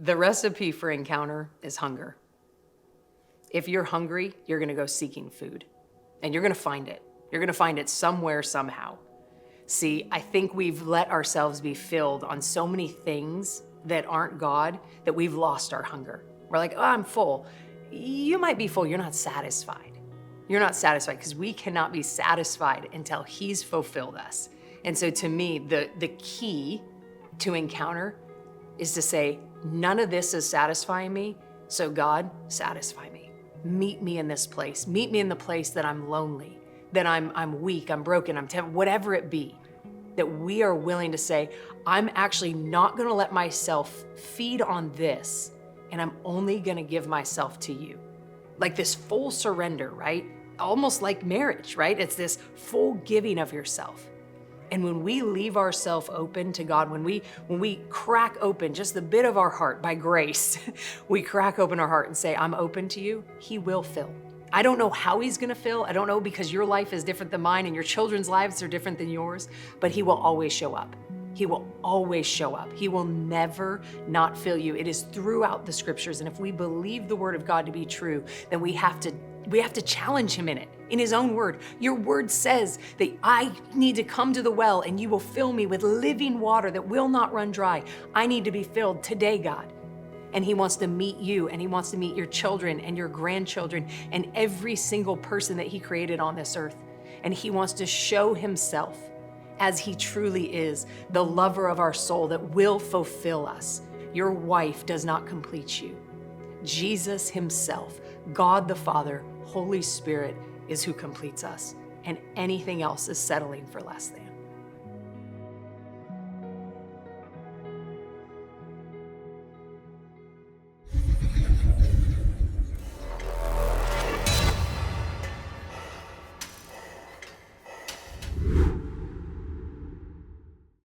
The recipe for encounter is hunger. If you're hungry, you're gonna go seeking food, and you're gonna find it. You're gonna find it somewhere, somehow. See, I think we've let ourselves be filled on so many things that aren't God that we've lost our hunger. We're like, oh, I'm full. You might be full, you're not satisfied. You're not satisfied because we cannot be satisfied until He's fulfilled us. And so to me, the key to encounter is to say, none of this is satisfying me, so God, satisfy me. Meet me in this place. Meet me in the place that I'm lonely, that I'm weak, I'm broken, whatever it be, that we are willing to say, I'm actually not gonna let myself feed on this, and I'm only gonna give myself to you. Like this full surrender, right? Almost like marriage, right? It's this full giving of yourself. And when we leave ourselves open to God, when we crack open just the bit of our heart by grace, we crack open our heart and say, I'm open to you, He will fill. I don't know how He's gonna fill. I don't know because your life is different than mine and your children's lives are different than yours, but He will always show up. He will always show up. He will never not fill you. It is throughout the scriptures. And if we believe the word of God to be true, then we have to challenge Him in it, in His own word. Your word says that I need to come to the well and you will fill me with living water that will not run dry. I need to be filled today, God. And He wants to meet you, and He wants to meet your children and your grandchildren and every single person that He created on this earth. And He wants to show Himself as He truly is, the lover of our soul that will fulfill us. Your wife does not complete you. Jesus Himself, God the Father, Holy Spirit is who completes us, and anything else is settling for less than.